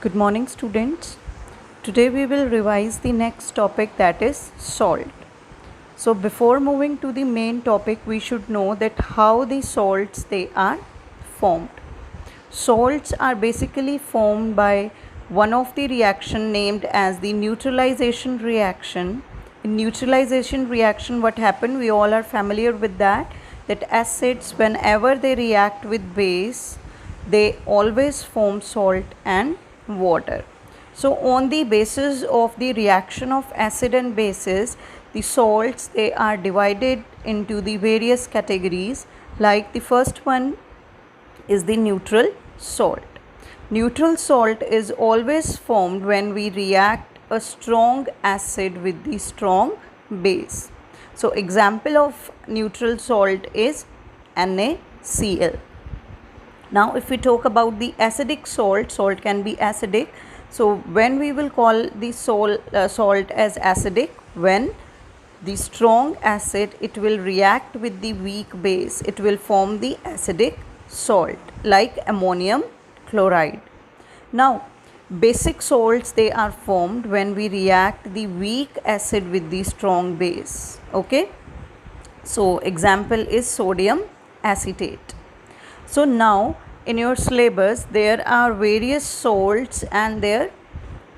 Good morning, students. Today we will revise the next topic, that is salt. So before moving to the main topic, we should know that how the salts they are formed. Salts are basically formed by one of the reaction named as the neutralization reaction. In neutralization reaction, what happened? We all are familiar with that acids, whenever they react with base, they always form salt and water. So on the basis of the reaction of acid and bases, the salts they are divided into the various categories. Like the first one is the neutral salt. Neutral salt is always formed when we react a strong acid with the strong base. So example of neutral salt is NaCl. Now if we talk about the acidic salt, salt can be acidic. So when we will call the salt as acidic, when the strong acid it will react with the weak base, it will form the acidic salt like ammonium chloride. Now basic salts they are formed when we react the weak acid with the strong base. Okay, so example is sodium acetate. So now in your syllabus there are various salts and their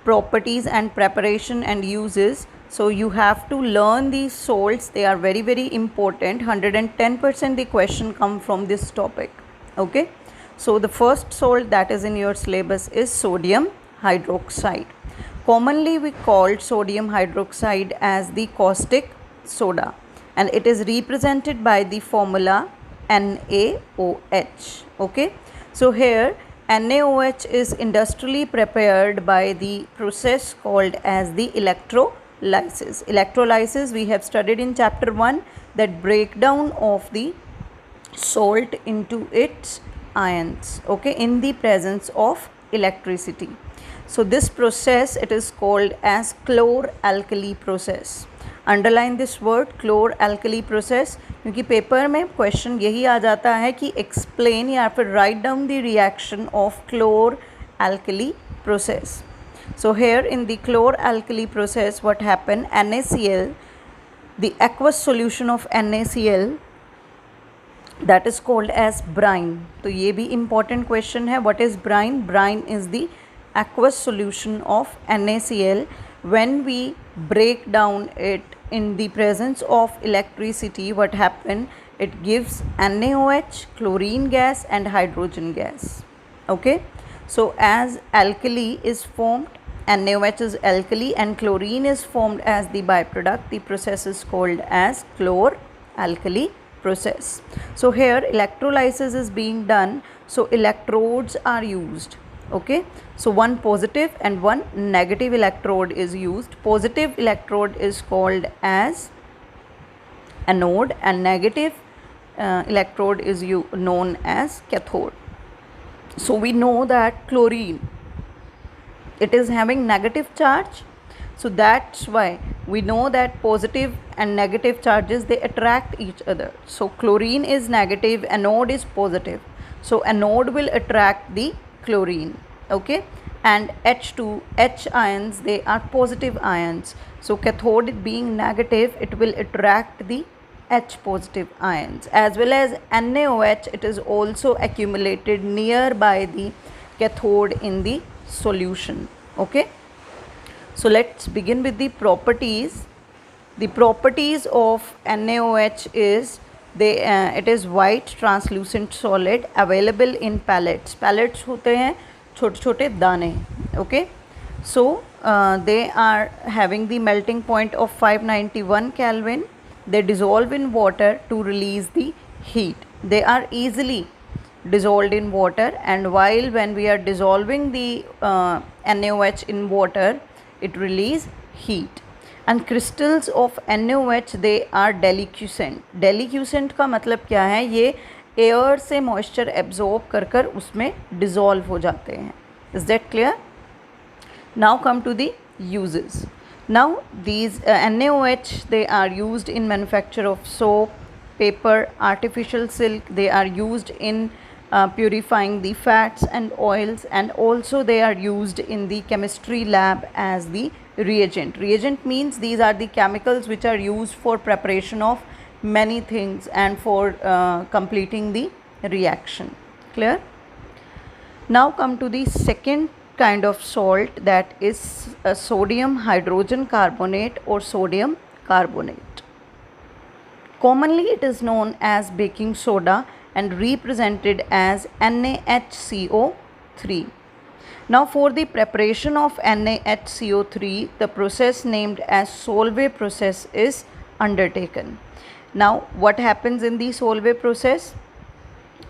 properties and preparation and uses. So you have to learn these salts. They are very very important. 110% the question come from this topic. Okay, so the first salt that is in your syllabus is sodium hydroxide. Commonly we call sodium hydroxide as the caustic soda, and it is represented by the formula NaOH. Okay, so here NaOH is industrially prepared by the process called as the electrolysis. Electrolysis we have studied in chapter 1, that breakdown of the salt into its ions, okay, in the presence of electricity. So this process it is called as chlor-alkali process. Underline this word chlor alkali process, क्योंकि paper में question यही आ जाता है कि explain या फिर write down the reaction of chlor alkali process. So here in the chlor alkali process what happen, NaCl, the aqueous solution of NaCl that is called as brine. तो ये भी important question है. What is brine? Brine is the aqueous solution of NaCl. When we break down it in the presence of electricity, what happen? It gives NaOH, chlorine gas and hydrogen gas. Okay, so as alkali is formed, NaOH is alkali and chlorine is formed as the byproduct. The process is called as chlor-alkali process. So here electrolysis is being done, so electrodes are used. Okay, so one positive and one negative electrode is used. Positive electrode is called as anode and negative electrode is known as cathode. So we know that chlorine, it is having negative charge, so that's why we know that positive and negative charges they attract each other. So chlorine is negative, anode is positive, so anode will attract the chlorine. Okay, and H2 H ions they are positive ions, so cathode being negative it will attract the H positive ions, as well as NaOH it is also accumulated nearby the cathode in the solution. Okay, so let's begin with the properties. The properties of NaOH is it is white translucent solid available in pellets. Pellets होते हैं छोटे छोटे दाने. Okay, so they are having the melting point of 591 Kelvin. They dissolve in water to release the heat. They are easily dissolved in water, and while when we are dissolving the NaOH in water, it release heat. And crystals of NaOH they are deliquescent. Deliquescent का मतलब क्या है? ये air से moisture absorb कर कर उसमें dissolve हो जाते हैं. Is that clear? Now come to the uses. Now these NaOH they are used in manufacture of soap, paper, artificial silk. They are used in purifying the fats and oils, and also they are used in the chemistry lab as the reagent. Reagent means these are the chemicals which are used for preparation of many things and for completing the reaction. Clear? Now come to the second kind of salt, that is sodium hydrogen carbonate or sodium carbonate. Commonly it is known as baking soda and represented as NaHCO3. Now for the preparation of NaHCO3, the process named as Solvay process is undertaken. Now what happens in the Solvay process?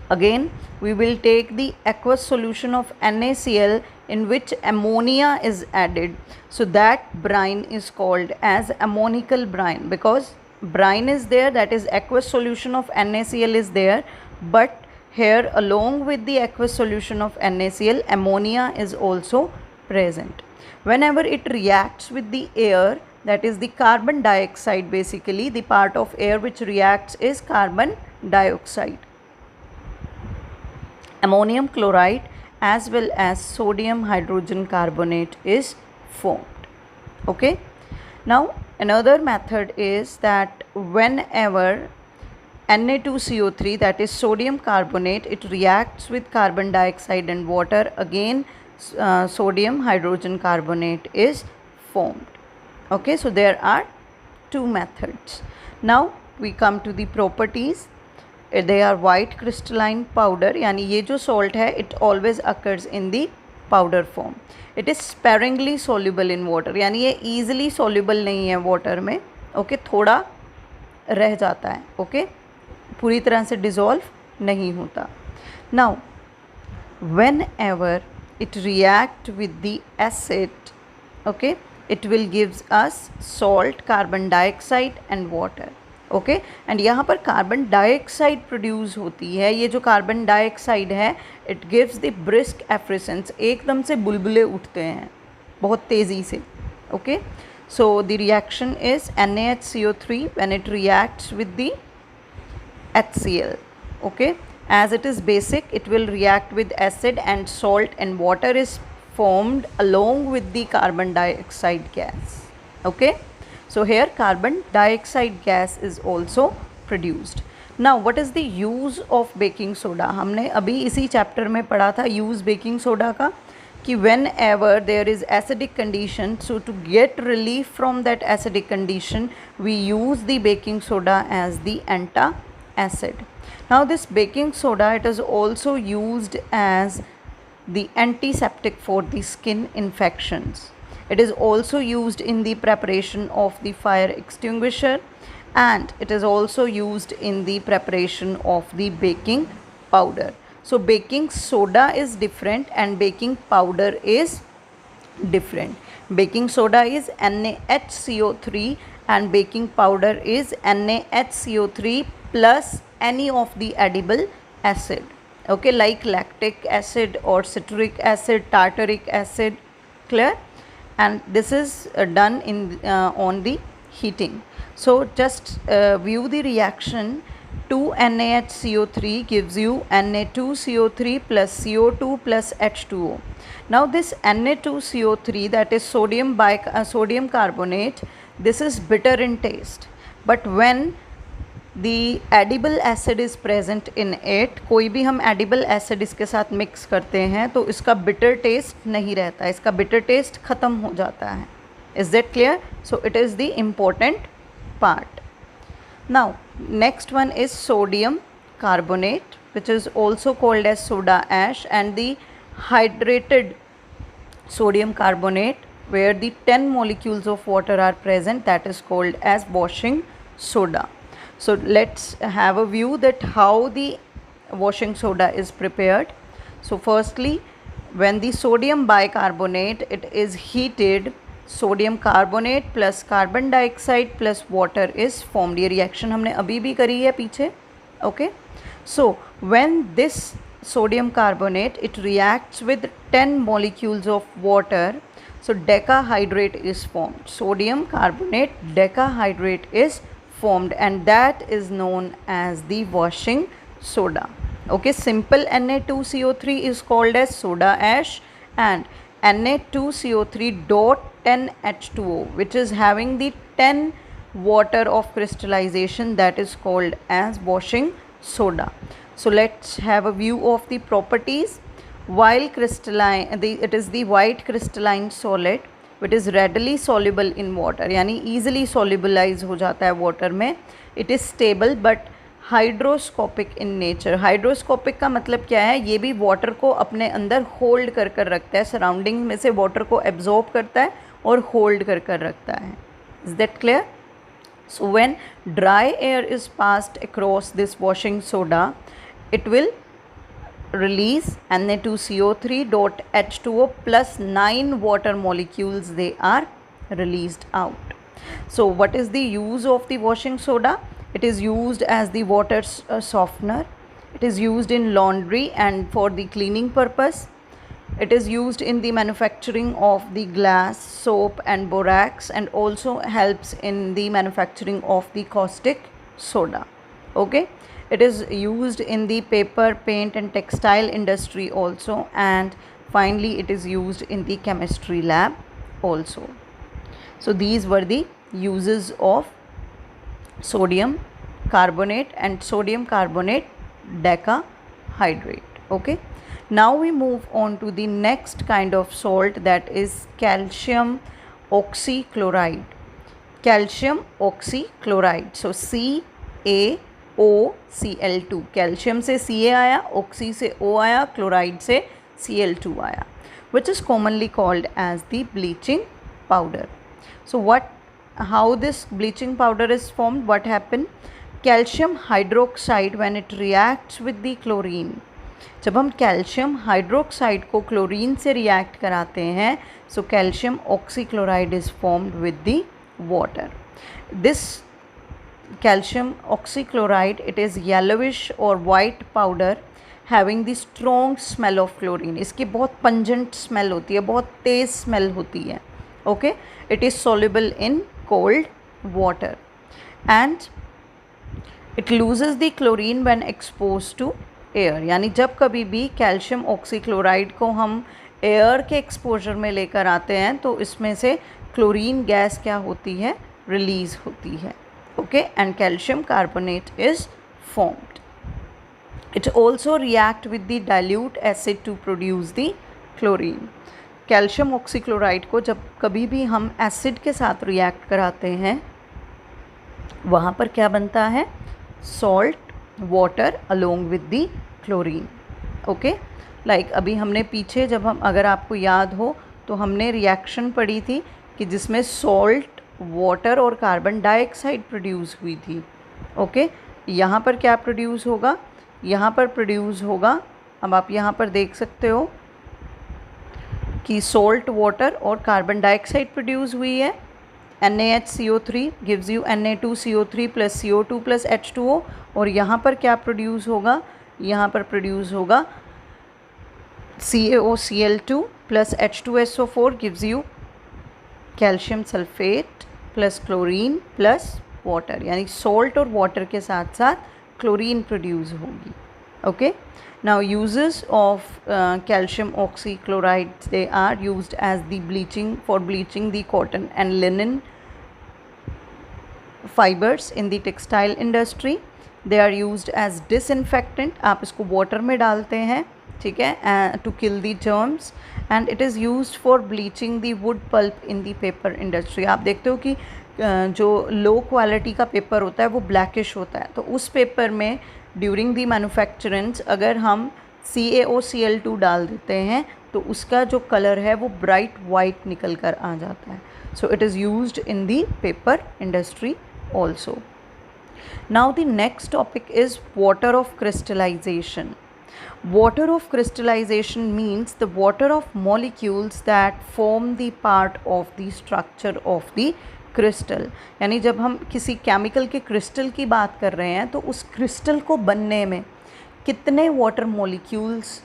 Again, we will take the aqueous solution of NaCl in which ammonia is added. So that brine is called as ammonical brine, because brine is there, that is aqueous solution of NaCl is there, but here along with the aqueous solution of NaCl, ammonia is also present. Whenever it reacts with the air, that is the carbon dioxide, basically the part of air which reacts is carbon dioxide. Ammonium chloride as well as sodium hydrogen carbonate is formed. Okay. Now another method is that whenever Na2CO3, that is sodium carbonate, it reacts with carbon dioxide and water, again sodium hydrogen carbonate is formed. Okay, so there are two methods. Now we come to the properties. They are white crystalline powder, यानी ये जो salt है it always occurs in the powder form. It is sparingly soluble in water, यानी ये easily soluble नहीं है water में. Okay, थोड़ा रह जाता है. Okay, पूरी तरह से dissolve नहीं होता. Now whenever it react with the acid, okay, it will gives us salt, carbon dioxide and water. Okay and यहाँ पर कार्बन डाइऑक्साइड प्रोड्यूस होती है. ये जो कार्बन डाइऑक्साइड है इट गिव्स द ब्रिस्क एफ्रिसेंस, एकदम से बुलबुले उठते हैं बहुत तेज़ी से. Okay, so the reaction is NaHCO3 when it reacts with the HCl. Okay, as it is basic, it will react with acid and salt and water is formed along with the carbon dioxide gas. Okay, so here carbon dioxide gas is also produced. Now what is the use of baking soda? हमने अभी इसी chapter में पढ़ा था use baking soda का कि whenever there is acidic condition, so to get relief from that acidic condition we use the baking soda as the antacid. Now this baking soda, it is also used as the antiseptic for the skin infections. It is also used in the preparation of the fire extinguisher, and it is also used in the preparation of the baking powder. So baking soda is different and baking powder is different. Baking soda is NaHCO3 and baking powder is NaHCO3 plus any of the edible acid. Okay, like lactic acid or citric acid, tartaric acid. Clear? And this is done in on the heating. So just view the reaction. 2 NaHCO3 gives you Na2CO3 plus CO2 plus H2O. Now this Na2CO3, that is sodium carbonate, this is bitter in taste, but when the edible acid is present in it, कोई भी हम edible acid इसके साथ mix करते हैं तो इसका bitter taste नहीं रहता है, इसका bitter taste ख़त्म हो जाता है. Is that clear? So it is the important part. Now next one is sodium carbonate, which is also called as soda ash, and the hydrated sodium carbonate where the 10 molecules of water are present, that is called as washing soda. So let's have a view that how the washing soda is prepared. So firstly, when the sodium bicarbonate, it is heated, sodium carbonate plus carbon dioxide plus water is formed. ये reaction हमने अभी भी करी है पीछे. Okay, so when this sodium carbonate, it reacts with 10 molecules of water, so decahydrate is formed. Sodium carbonate decahydrate is formed, and that is known as the washing soda. Okay, simple Na2CO3 is called as soda ash, and Na2CO3 dot 10H2O, which is having the 10 water of crystallization, that is called as washing soda. So let's have a view of the properties. While crystalline, it is the white crystalline solid which is readily soluble in water, यानी easily solubilize हो जाता है water में. It is stable but hydroscopic in nature. Hydroscopic का मतलब क्या है? ये भी वाटर को अपने अंदर होल्ड कर कर रखता है, सराउंडिंग में से वाटर को एब्जॉर्ब करता है और होल्ड कर कर रखता है. Is that clear? So when dry air is passed across this washing soda, it will release Na2CO3 dot H2O plus 9 water molecules. They are released out. So what is the use of the washing soda? It is used as the water softener. It is used in laundry and for the cleaning purpose. It is used in the manufacturing of the glass, soap and borax, and also helps in the manufacturing of the caustic soda. Okay. It is used in the paper, paint and textile industry also, and finally it is used in the chemistry lab also. So these were the uses of sodium carbonate and sodium carbonate decahydrate. Okay, now we move on to the next kind of salt, that is calcium oxychloride. Calcium oxychloride. So CaOCl2, calcium से Ca आया, oxy से O आया, chloride से Cl2 आया, which is commonly called as the bleaching powder. So how this bleaching powder is formed? What happened? Calcium hydroxide, when it reacts with the chlorine, जब हम calcium hydroxide को chlorine से react कराते हैं, so calcium oxychloride is formed with the water. This calcium oxychloride, it is yellowish or white powder having the strong smell of chlorine. इसकी बहुत pungent smell होती है, बहुत तेज़ smell होती है. Okay, it is soluble in cold water and it loses the chlorine when exposed to air. यानी जब कभी भी कैल्शियम ऑक्सीक्लोराइड को हम एयर के एक्सपोजर में लेकर आते हैं तो इसमें से क्लोरीन गैस क्या होती है? रिलीज़ होती है. Okay, and calcium carbonate is formed. It also react with the dilute acid to produce the chlorine. Calcium oxychloride को जब कभी भी हम एसिड के साथ रिएक्ट कराते हैं, वहाँ पर क्या बनता है? Salt water along with the chlorine. Okay, like अभी हमने पीछे जब हम, अगर आपको याद हो तो हमने रिएक्शन पढ़ी थी कि जिसमें सॉल्ट, वाटर और कार्बन डाइऑक्साइड प्रोड्यूस हुई थी. ओके, यहाँ पर क्या प्रोड्यूस होगा? यहाँ पर प्रोड्यूस होगा, अब आप यहाँ पर देख सकते हो कि सॉल्ट, वाटर और कार्बन डाइऑक्साइड प्रोड्यूस हुई है. NaHCO3 gives you Na2CO3 plus CO2 plus H2O. और यहाँ पर क्या प्रोड्यूस होगा? यहाँ पर प्रोड्यूस होगा CaOCl2 plus H2SO4 gives you calcium sulphate plus chlorine plus water, यानी सॉल्ट और वाटर के साथ साथ क्लोरीन प्रोड्यूस होगी. Okay, now uses of calcium oxychloride, they are used as the bleaching, for bleaching the cotton and linen fibres in the textile industry. They are used as disinfectant. आप इसको water में डालते हैं, ठीक है, to kill the germs. And it is used for bleaching the wood pulp in the paper industry. आप देखते हो कि जो लो क्वालिटी का पेपर होता है वो ब्लैकिश होता है, तो उस पेपर में ड्यूरिंग दी मैन्युफैक्चरिंग अगर हम CaOCl2 डाल देते हैं तो उसका जो कलर है वो ब्राइट वाइट निकल कर आ जाता है. So it is used in the paper industry also. Now the next topic is water of crystallization. Water of crystallization means the water of molecules that form the part of the structure of the crystal. यानी जब हम किसी chemical के crystal की बात कर रहे हैं तो उस क्रिस्टल को बनने में कितने वाटर मॉलिक्यूल्स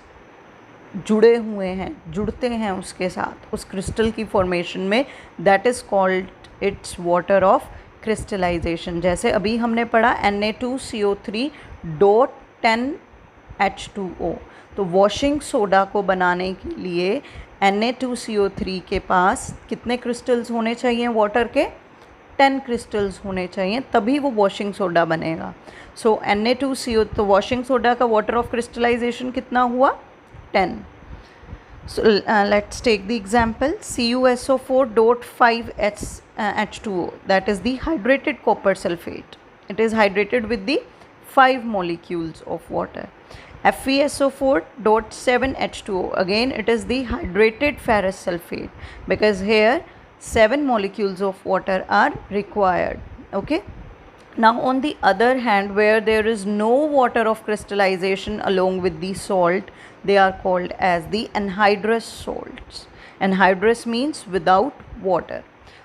जुड़े हुए हैं, जुड़ते हैं उसके साथ उस क्रिस्टल की फॉर्मेशन में, that is called its water of crystallization. जैसे अभी हमने पढ़ा Na2CO3 dot 10 H2O। तो वॉशिंग सोडा को बनाने के लिए Na2CO3 के पास कितने क्रिस्टल्स होने चाहिए वाटर के? 10 क्रिस्टल्स होने चाहिए, तभी वो वॉशिंग सोडा बनेगा। सो Na2CO, तो वॉशिंग सोडा का वाटर ऑफ क्रिस्टलाइजेशन कितना हुआ? 10। So let's take the example CuSO4.5H2O, that is the hydrated copper sulfate. It is hydrated with the 5 molecules of water. FeSO4.7H2O, again it is the hydrated ferrous sulfate, because here 7 molecules of water are required. Okay. Now on the other hand, where there is no water of crystallization along with the salt, they are called as the anhydrous salts. Anhydrous means without water.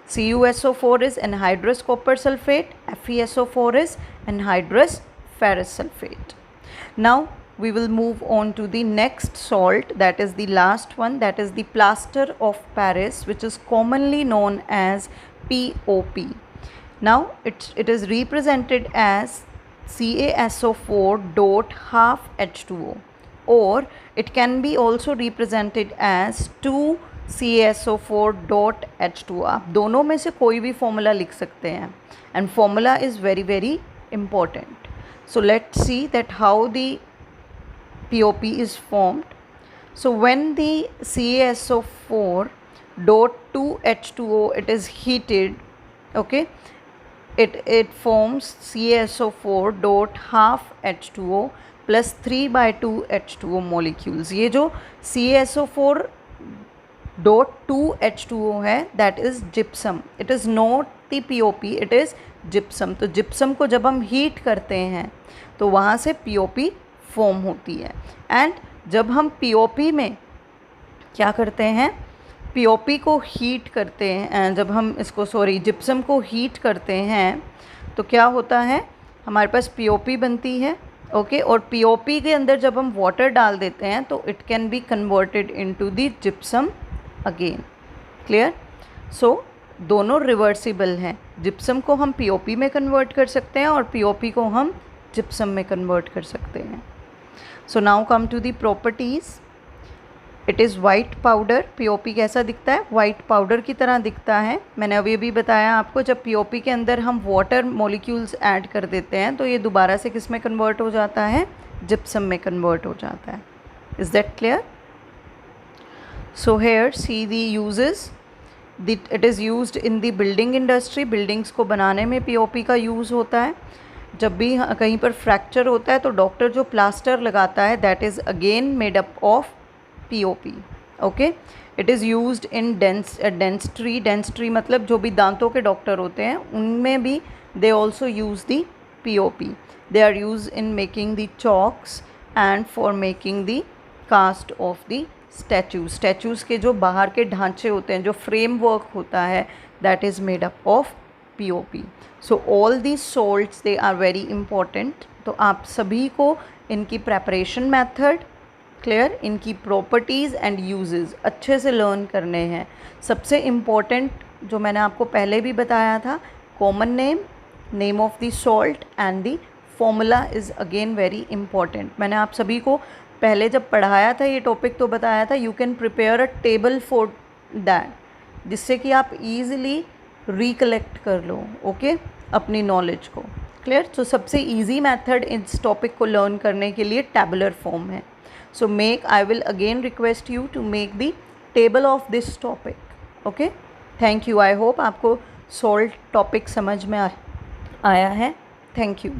CuSO4 is anhydrous copper sulfate, FeSO4 is anhydrous ferrous sulfate. Now we will move on to the next salt, that is the last one, that is the plaster of Paris, which is commonly known as POP. Now it is represented as CaSO4.5H2O, or it can be also represented as 2CaSO4.H2O. आप दोनों में से कोई भी formula लिख सकते हैं, and formula is very very important. So let's see that how the POP is formed. So when the CaSO4.2H2O it is heated, okay, it forms CaSO4.5H2O plus 3/2 H2O molecules. ये जो CaSO4.2H2O है, that is gypsum. It is not the POP, it is gypsum. तो gypsum को जब हम heat करते हैं तो वहाँ से POP फॉर्म होती है। एंड जब हम POP में क्या करते हैं, POP को हीट करते हैं, जब हम इसको जिप्सम को हीट करते हैं तो क्या होता है, हमारे पास POP बनती है। ओके, और POP के अंदर जब हम वाटर डाल देते हैं तो it can be converted into the gypsum again. Clear? So दोनों रिवर्सिबल हैं। जिप्सम को हम POP में कन्वर्ट कर सकते हैं और POP को हम जिप्सम में कन्वर्ट कर सकते हैं। So now come to the properties. It is white powder. POP कैसा दिखता है? वाइट पाउडर की तरह दिखता है। मैंने अभी भी बताया आपको, जब POP के अंदर हम वाटर मॉलिक्यूल्स ऐड कर देते हैं तो ये दोबारा से किस में कन्वर्ट हो जाता है? जिप्सम में कन्वर्ट हो जाता है। Is that clear? So here see the uses. It is used in the building industry. Buildings को बनाने में POP का यूज़ होता है। जब भी कहीं पर फ्रैक्चर होता है तो डॉक्टर जो प्लास्टर लगाता है, that is again made up of POP. Okay, it is used in dentistry. Dentistry मतलब जो भी दांतों के डॉक्टर होते हैं उनमें भी they also use the POP. They are use in making the chalks and for making the cast of the statues. Statues के जो बाहर के ढांचे होते हैं, जो फ्रेम वर्क होता है, that is made up of POP. So all the salts they are very important. तो आप सभी को इनकी प्रेपरेशन मैथड क्लियर, इनकी प्रॉपर्टीज़ एंड यूजेस अच्छे से लर्न करने हैं। सबसे इम्पॉर्टेंट जो मैंने आपको पहले भी बताया था, common name, name of the salt and the formula is again very important. मैंने आप सभी को पहले जब पढ़ाया था ये टॉपिक तो बताया था you can prepare a table for that, जिससे कि आप ईज़िली रिकलेक्ट कर लो। ओके, अपनी नॉलेज को। क्लियर? तो सबसे ईजी मेथड इस टॉपिक को लर्न करने के लिए टैबुलर फॉर्म है। So I will again request you to make the table of this topic. Okay? Thank you. I hope आपको salt topic समझ में आया है। Thank you.